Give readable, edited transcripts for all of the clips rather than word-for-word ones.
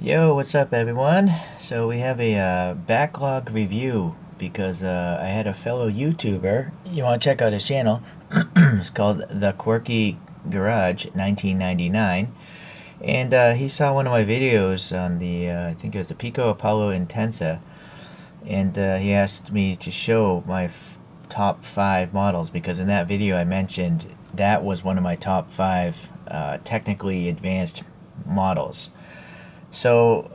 Yo, what's up, everyone? So we have a backlog review because I had a fellow YouTuber. You want to check out his channel? It's called The Quirky Garage 1999, and he saw one of my videos on the I think it was the Pico Apollo Intensa, and he asked me to show my top five models because in that video I mentioned that was one of my top five technically advanced models. So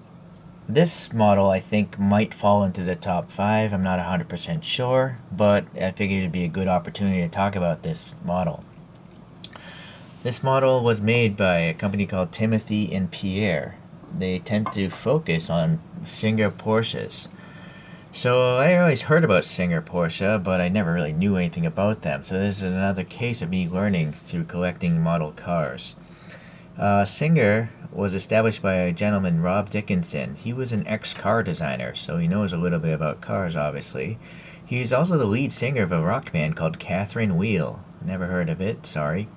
this model I think might fall into the top five. I'm not 100% sure, but I figured it'd be a good opportunity to talk about this model. This model was made by a company called Timothy and Pierre. They tend to focus on Singer Porsches. So I always heard about Singer Porsche, but I never really knew anything about them. So this is another case of me learning through collecting model cars. Singer was established by a gentleman, Rob Dickinson. He was an ex-car designer, so he knows a little bit about cars, obviously. He's also the lead singer of a rock band called Catherine Wheel. Never heard of it, sorry.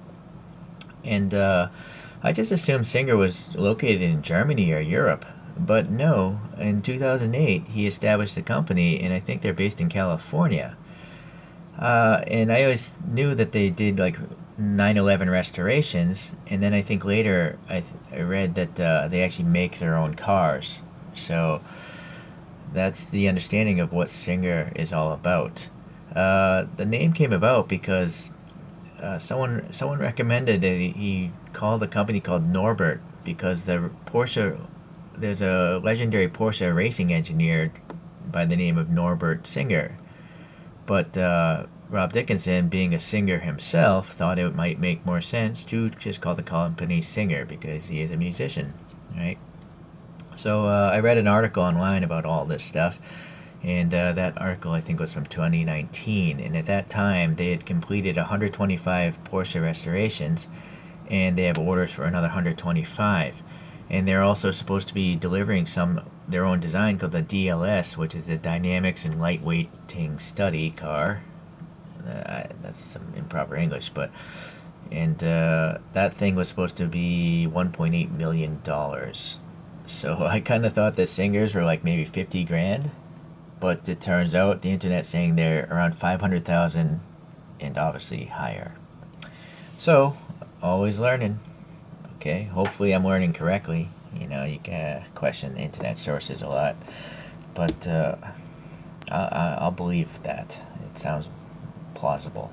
And I just assumed Singer was located in Germany or Europe. But no, in 2008 he established the company, and I think they're based in California. And I always knew that they did like 9/11 restorations, and then I think later I read that they actually make their own cars. So that's the understanding of what Singer is all about. The name came about because someone recommended that he called a company called Norbert because there's a legendary Porsche racing engineer by the name of Norbert Singer. But Rob Dickinson, being a singer himself, thought it might make more sense to just call the company Singer because he is a musician, right? So I read an article online about all this stuff, and that article I think was from 2019. And at that time, they had completed 125 Porsche restorations, and they have orders for another 125. And they're also supposed to be delivering their own design called the DLS, which is the Dynamics and Lightweighting Study car. That's some improper English, but that thing was supposed to be $1.8 million. So I kind of thought the singers were like maybe 50 grand, but it turns out the internet saying they're around 500,000 and obviously higher. So always learning. Okay, hopefully I'm learning correctly. You know, you can question internet sources a lot, but I'll believe that. It sounds plausible.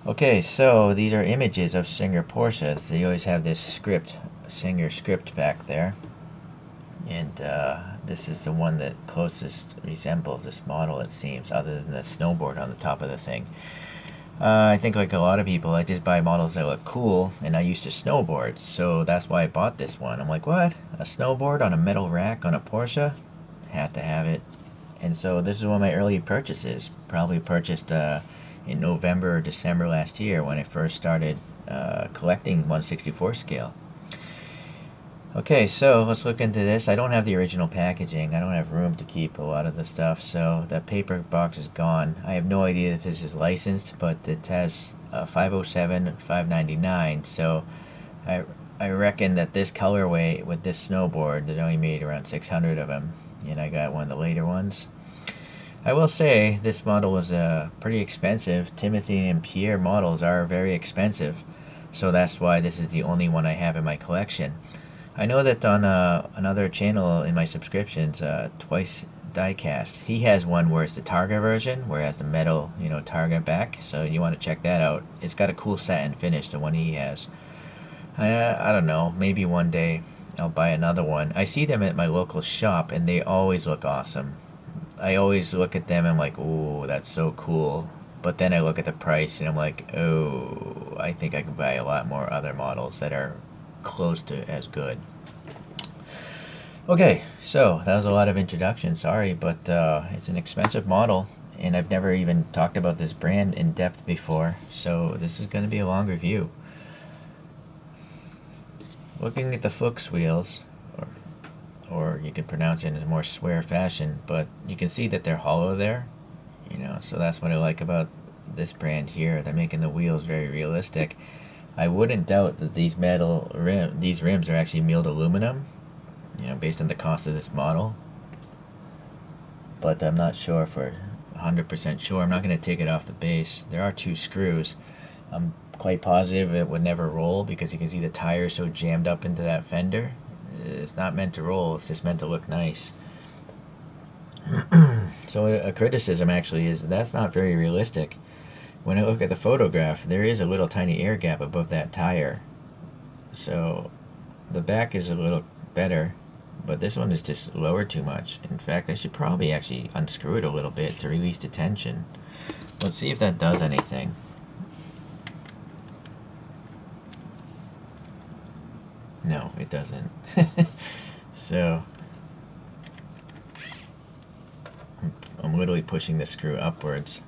Okay, so these are images of Singer Porsches. They always have this Singer script back there. And this is the one that closest resembles this model, it seems, other than the snowboard on the top of the thing. I think like a lot of people, I just buy models that look cool, and I used to snowboard, so that's why I bought this one. I'm like, what? A snowboard on a metal rack on a Porsche? Had to have it. And so this is one of my early purchases. Probably purchased in November or December last year when I first started collecting 1/64 scale. Okay, so let's look into this. I don't have the original packaging. I don't have room to keep a lot of the stuff, so that paper box is gone. I have no idea if this is licensed, but it has 507, 599, so I reckon that this colorway with this snowboard, they only made around 600 of them, and I got one of the later ones. I will say this model was pretty expensive. Timothy and Pierre models are very expensive, so that's why this is the only one I have in my collection. I know that on another channel in my subscriptions, Twice Diecast, he has one where it's the Targa version, where it has the metal, Targa back. So you want to check that out. It's got a cool satin finish, the one he has. I don't know, maybe one day I'll buy another one. I see them at my local shop, and they always look awesome. I always look at them and I'm like, ooh, that's so cool. But then I look at the price and I'm like, oh, I think I could buy a lot more other models that are close to as good. Okay, so that was a lot of introduction, sorry, but it's an expensive model, and I've never even talked about this brand in depth before, so this is going to be a long review. Looking at the Fuchs wheels, or you can pronounce it in a more swear fashion, but you can see that they're hollow there, so that's what I like about this brand here. They're making the wheels very realistic. I wouldn't doubt that these rims are actually milled aluminum, based on the cost of this model. But I'm not sure for 100% sure. I'm not going to take it off the base. There are 2 screws. I'm quite positive it would never roll because you can see the tire so jammed up into that fender. It's not meant to roll, it's just meant to look nice. So a criticism actually is that's not very realistic. When I look at the photograph, there is a little tiny air gap above that tire. So the back is a little better, but this one is just lowered too much. In fact, I should probably actually unscrew it a little bit to release the tension. Let's see if that does anything. No, it doesn't. So I'm literally pushing the screw upwards.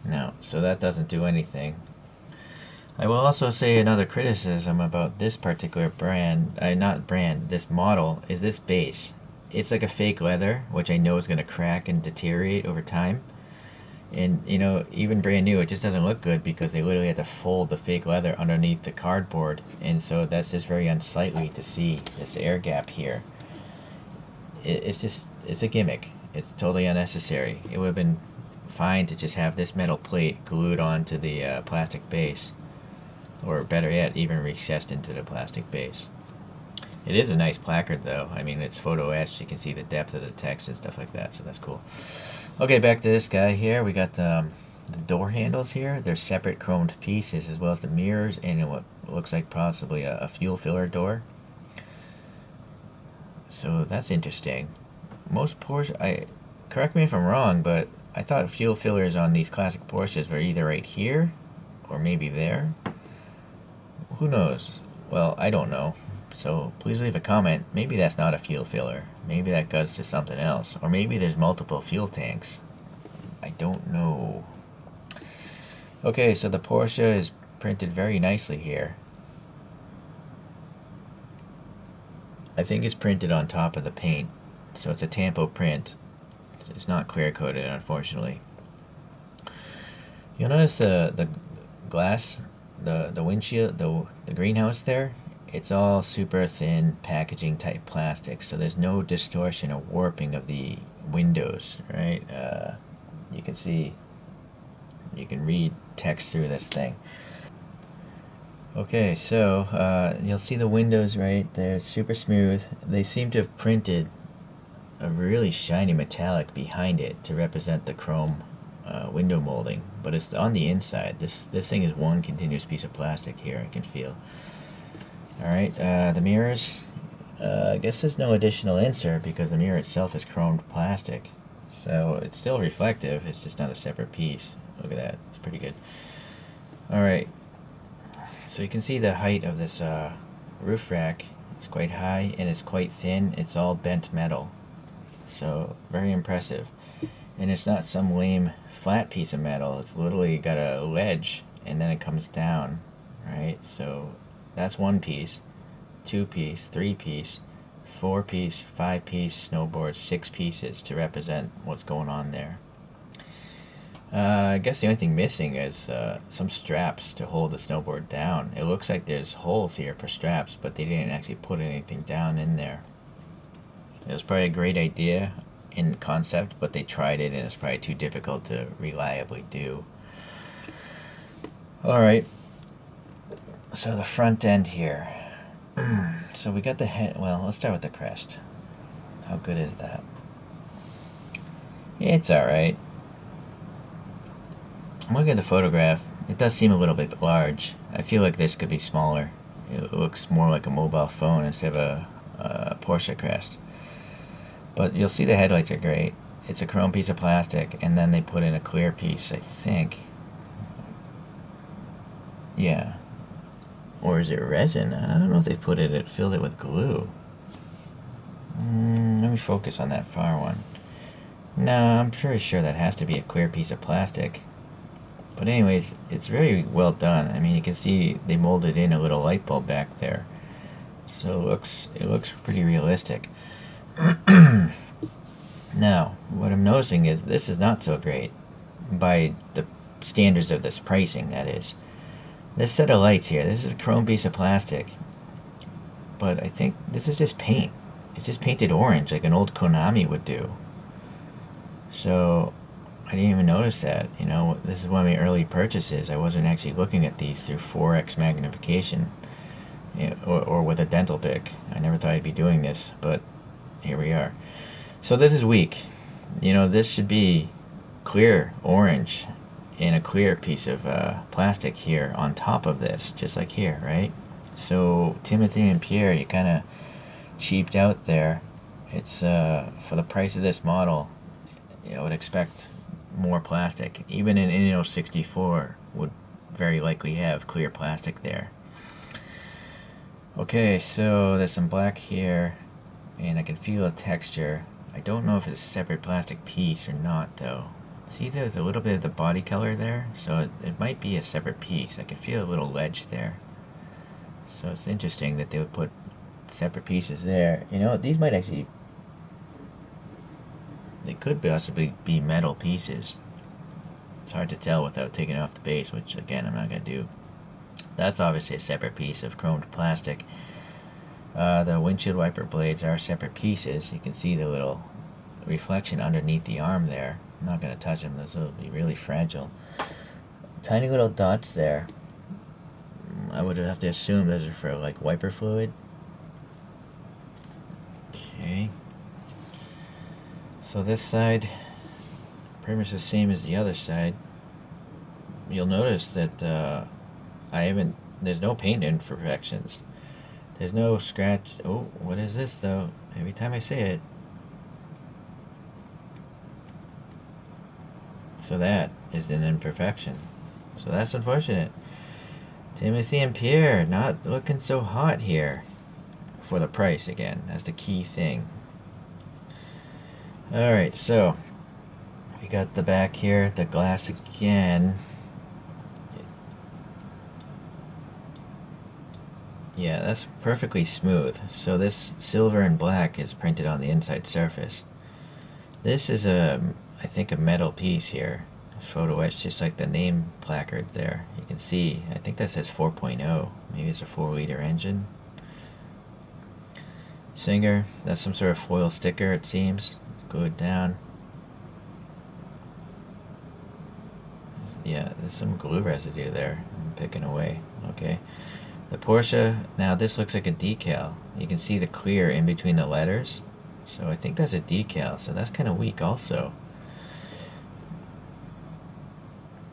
No, so that doesn't do anything. I will also say another criticism about this particular brand, this model, is this base. It's like a fake leather, which I know is going to crack and deteriorate over time. And, even brand new, it just doesn't look good because they literally had to fold the fake leather underneath the cardboard. And so that's just very unsightly to see this air gap here. It's a gimmick. It's totally unnecessary. It would have been fine to just have this metal plate glued onto the plastic base. Or better yet, even recessed into the plastic base. It is a nice placard though. I mean, it's photo etched. You can see the depth of the text and stuff like that, so that's cool. Okay, back to this guy here. We got the door handles here. They're separate chromed pieces, as well as the mirrors and what looks like possibly a fuel filler door. So that's interesting. Most Porsche, correct me if I'm wrong, but I thought fuel fillers on these classic Porsches were either right here or maybe there. Who knows? Well, I don't know. So please leave a comment. Maybe that's not a fuel filler. Maybe that goes to something else. Or maybe there's multiple fuel tanks. I don't know. Okay, so the Porsche is printed very nicely here. I think it's printed on top of the paint. So it's a tampo print. It's not clear coated, unfortunately. You'll notice the glass, the windshield, the greenhouse there, it's all super thin packaging type plastic, so there's no distortion or warping of the windows, right? You can see, you can read text through this thing. Okay, so you'll see the windows right there, super smooth. They seem to have printed a really shiny metallic behind it to represent the chrome window molding, but it's on the inside. This thing is one continuous piece of plastic here, I can feel. Alright, the mirrors, I guess there's no additional insert because the mirror itself is chromed plastic, so it's still reflective, it's just not a separate piece. Look at that, it's pretty good. Alright, so you can see the height of this roof rack. It's quite high and it's quite thin. It's all bent metal, so very impressive. And it's not some lame flat piece of metal, it's literally got a ledge and then it comes down, right? So that's 1 piece, 2 piece, 3 piece, 4 piece, 5 piece snowboard, 6 pieces to represent what's going on there. I guess the only thing missing is some straps to hold the snowboard down. It looks like there's holes here for straps, but they didn't actually put anything down in there. It was probably a great idea in concept, but they tried it and it's probably too difficult to reliably do. Alright, so the front end here. So we got the head, well, let's start with the crest. How good is that? It's alright. I'm looking at the photograph. It does seem a little bit large. I feel like this could be smaller. It looks more like a mobile phone instead of a Porsche crest. But you'll see the headlights are great. It's a chrome piece of plastic, and then they put in a clear piece, I think. Yeah. Or is it resin? I don't know if they filled it with glue. Let me focus on that far one. No, I'm pretty sure that has to be a clear piece of plastic. But anyways, it's very well done. I mean, you can see they molded in a little light bulb back there. So it looks pretty realistic. Now, what I'm noticing is this is not so great by the standards of this pricing, that is. This set of lights here, this is a chrome piece of plastic, but I think this is just paint. it's just painted orange like an old Konami would do. So I didn't even notice that. You know, this is one of my early purchases. I wasn't actually looking at these through 4x magnification, or with a dental pick. I never thought I'd be doing this, but here we are. So this is weak. You know, this should be clear orange in a clear piece of plastic here on top of this, just like here, right? So Timothy and Pierre, you kind of cheaped out there. It's for the price of this model, I would expect more plastic. Even an Inno 64 would very likely have clear plastic there. Okay, so there's some black here, and I can feel a texture. I don't know if it's a separate plastic piece or not, though. See, there's a little bit of the body color there, so it might be a separate piece. I can feel a little ledge there. So it's interesting that they would put separate pieces there. You know, these might actually, they could possibly be metal pieces. It's hard to tell without taking it off the base, which again I'm not going to do. That's obviously a separate piece of chromed plastic. The windshield wiper blades are separate pieces. You can see the little reflection underneath the arm there. I'm not going to touch them, those will be really fragile. Tiny little dots there. I would have to assume those are for like wiper fluid. Okay. So this side, pretty much the same as the other side. You'll notice that there's no paint imperfections. There's no scratch. Oh, what is this though? Every time I say it. So that is an imperfection. So that's unfortunate. Timothy and Pierre not looking so hot here for the price again. That's the key thing. Alright, so we got the back here, the glass again. Yeah, that's perfectly smooth. So this silver and black is printed on the inside surface. This is I think a metal piece here. Photo etched just like the name placard there. You can see, I think that says 4.0. Maybe it's a 4-liter engine. Singer, that's some sort of foil sticker it seems. Glued down. Yeah, there's some glue residue there. I'm picking away. Okay. The Porsche, now this looks like a decal. You can see the clear in between the letters. So I think that's a decal, so that's kind of weak also.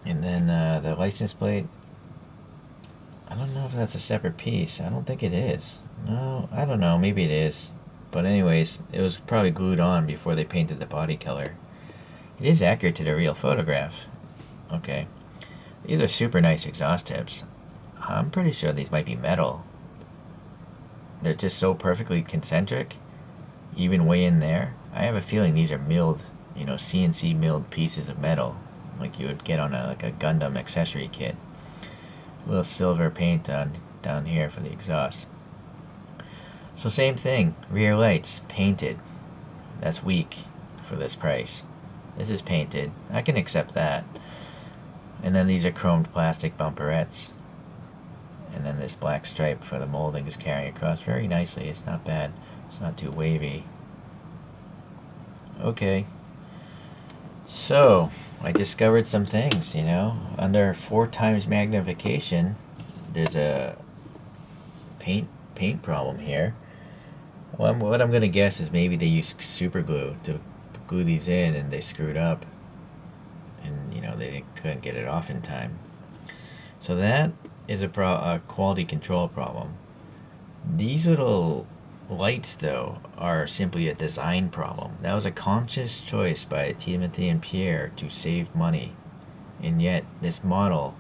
And then the license plate, I don't know if that's a separate piece. I don't think it is. No, I don't know, maybe it is. But anyways, it was probably glued on before they painted the body color. It is accurate to the real photograph. Okay. These are super nice exhaust tips. I'm pretty sure these might be metal. They're just so perfectly concentric, even way in there. I have a feeling these are milled, CNC milled pieces of metal, like you would get on a Gundam accessory kit. A little silver paint down here for the exhaust. So same thing, rear lights, painted. That's weak for this price. This is painted. I can accept that. And then these are chromed plastic bumperettes. And then this black stripe for the molding is carrying across very nicely. It's not bad. It's not too wavy. Okay. So, I discovered some things, Under 4 times magnification, there's a paint problem here. Well, what I'm going to guess is maybe they used super glue to glue these in and they screwed up. And, they couldn't get it off in time. So that is a quality control problem. These little lights, though, are simply a design problem. That was a conscious choice by Timothy and Pierre to save money. And yet, this model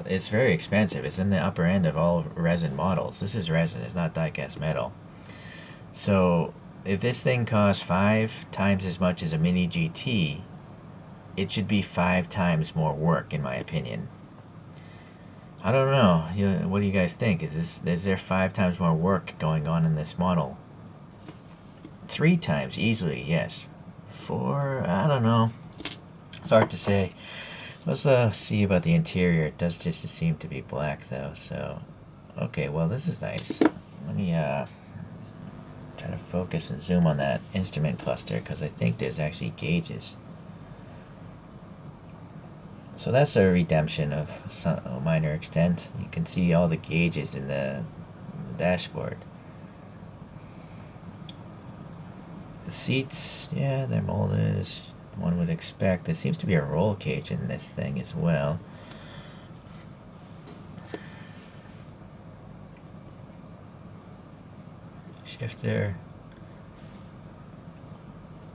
it's very expensive. It's in the upper end of all resin models. This is resin, it's not die-cast metal. So, if this thing costs 5 times as much as a Mini GT, it should be 5 times more work, in my opinion. I don't know. What do you guys think? Is there 5 times more work going on in this model? 3 times easily, yes. 4, I don't know. It's hard to say. Let's see about the interior. It does just seem to be black though. So, okay. Well, this is nice. Let me try to focus and zoom on that instrument cluster because I think there's actually gauges. So that's a redemption of a minor extent. You can see all the gauges in the dashboard. The seats, yeah, they're molded as one would expect. There seems to be a roll cage in this thing as well. Shifter.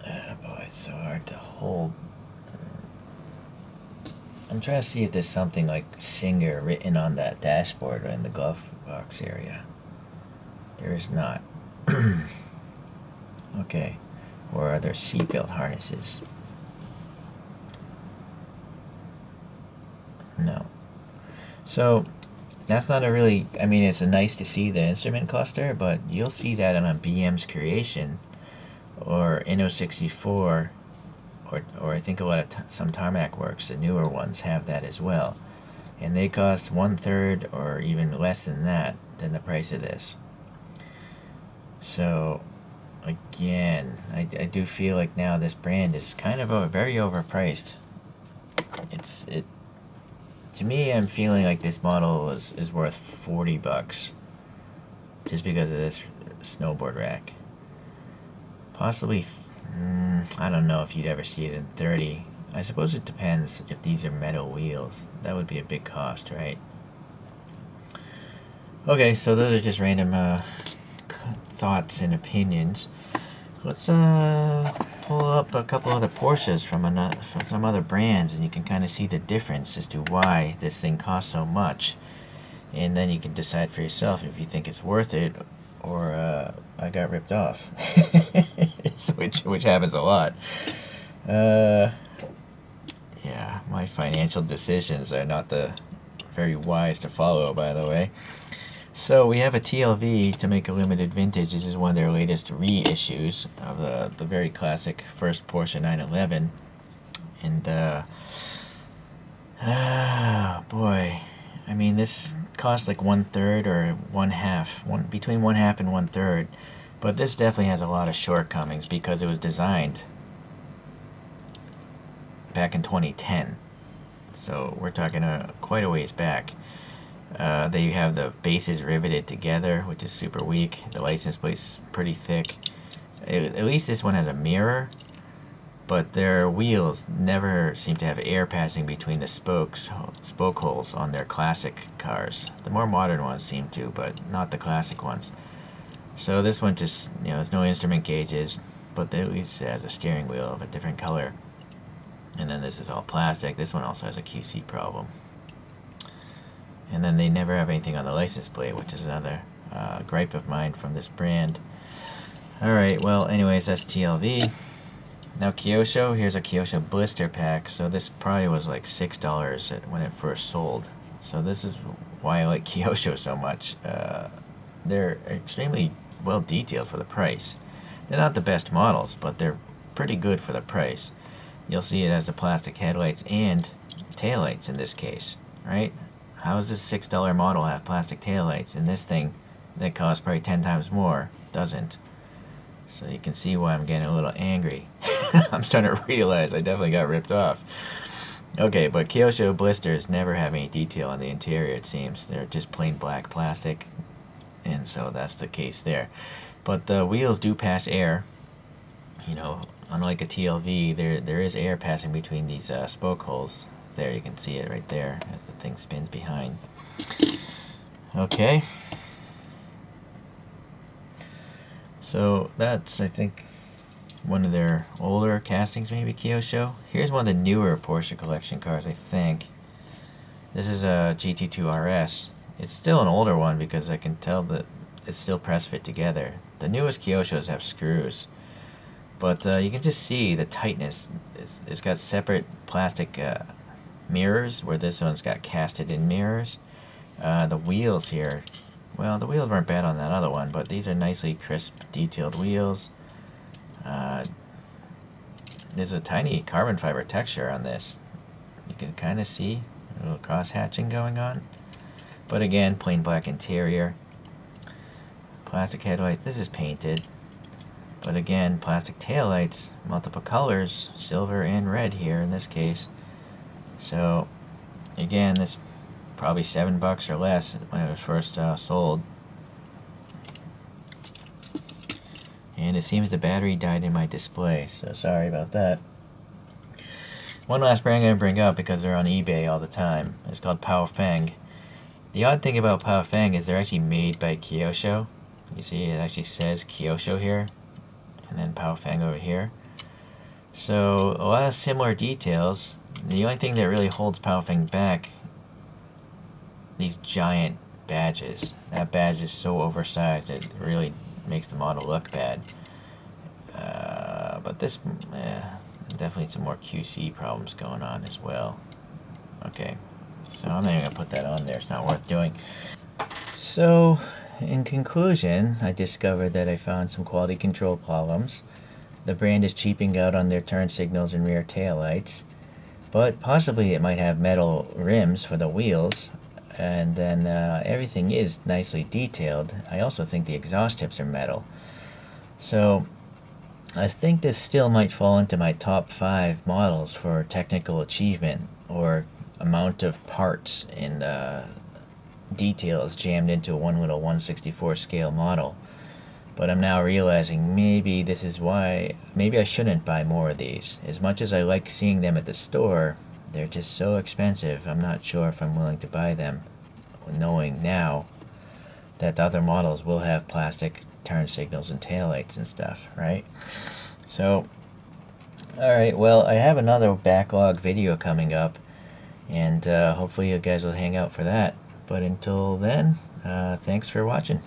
Oh boy, it's so hard to hold. I'm trying to see if there's something like Singer written on that dashboard or in the glove box area. There is not. Okay. Or are there seatbelt harnesses? No. So that's not a really, I mean, it's nice to see the instrument cluster, but you'll see that on a BM's Creation or Inno64, or I think a lot of some Tarmac Works, the newer ones have that as well, and they cost 1/3 or even less than that than the price of this. So again, I do feel like now this brand is kind of very overpriced. To me, I'm feeling like this model is worth $40 just because of this snowboard rack. Possibly, I don't know if you'd ever see it in 30. I suppose it depends if these are metal wheels. That would be a big cost, right? Okay, so those are just random thoughts and opinions. Let's pull up a couple other Porsches from some other brands, and you can kind of see the difference as to why this thing costs so much, and then you can decide for yourself if you think it's worth it or I got ripped off, which happens a lot. Yeah, my financial decisions are not very wise to follow, by the way. So we have a TLV to make a limited vintage. This is one of their latest reissues of the very classic first Porsche 911. And boy, I mean, this costs like 1/3 or 1/2, between 1/2 and 1/3. But this definitely has a lot of shortcomings because it was designed back in 2010. So we're talking quite a ways back. They have the bases riveted together, which is super weak. The license plate's pretty thick. At least this one has a mirror, but their wheels never seem to have air passing between the spoke holes on their classic cars. The more modern ones seem to, but not the classic ones. So this one just, there's no instrument gauges, but at least it has a steering wheel of a different color. And then this is all plastic. This one also has a QC problem. And then they never have anything on the license plate, which is another gripe of mine from this brand. Alright, well, anyways, that's TLV. Now Kyosho, here's a Kyosho blister pack. So this probably was like $6 when it first sold. So this is why I like Kyosho so much. They're extremely well detailed for the price. They're not the best models, but they're pretty good for the price. You'll see it has the plastic headlights and taillights in this case, right? How does this $6 model have plastic taillights, and this thing that costs probably 10 times more doesn't? So you can see why I'm getting a little angry. I'm starting to realize I definitely got ripped off. Okay, but Kyosho blisters never have any detail on the interior, it seems. They're just plain black plastic, and so that's the case there. But the wheels do pass air. Unlike a TLV, there is air passing between these spoke holes. There, you can see it right there as the thing spins behind. Okay. So that's, I think, one of their older castings, maybe, Kyosho. Here's one of the newer Porsche collection cars, I think. This is a GT2 RS. It's still an older one because I can tell that it's still press fit together. The newest Kyoshos have screws. But you can just see the tightness. It's got separate plastic mirrors, where this one's got casted in mirrors. The wheels here, well, the wheels weren't bad on that other one, but these are nicely crisp, detailed wheels. There's a tiny carbon fiber texture on this. You can kind of see a little cross hatching going on. But again, plain black interior. Plastic headlights. This is painted. But again, plastic taillights, multiple colors, silver and red here in this case. So again, this probably $7 or less when it was first sold. And it seems the battery died in my display, so sorry about that. One last brand I'm going to bring up because they're on eBay all the time. It's called Baofeng. The odd thing about Baofeng is they're actually made by Kyosho. You see, it actually says Kyosho here, and then Baofeng over here. So a lot of similar details. The only thing that really holds Baofeng back, these giant badges. That badge is so oversized it really makes the model look bad. But this, definitely some more QC problems going on as well. Okay, so I'm not even going to put that on there. It's not worth doing. So, in conclusion, I discovered that I found some quality control problems. The brand is cheaping out on their turn signals and rear taillights, but possibly it might have metal rims for the wheels, and then everything is nicely detailed. I also think the exhaust tips are metal. So I think this still might fall into my top 5 models for technical achievement or amount of parts and details jammed into one little 1/64 scale model. But I'm now realizing maybe this is why, maybe I shouldn't buy more of these. As much as I like seeing them at the store, they're just so expensive. I'm not sure if I'm willing to buy them, knowing now that the other models will have plastic turn signals and taillights and stuff, right? So, alright, well, I have another backlog video coming up, and hopefully you guys will hang out for that. But until then, thanks for watching.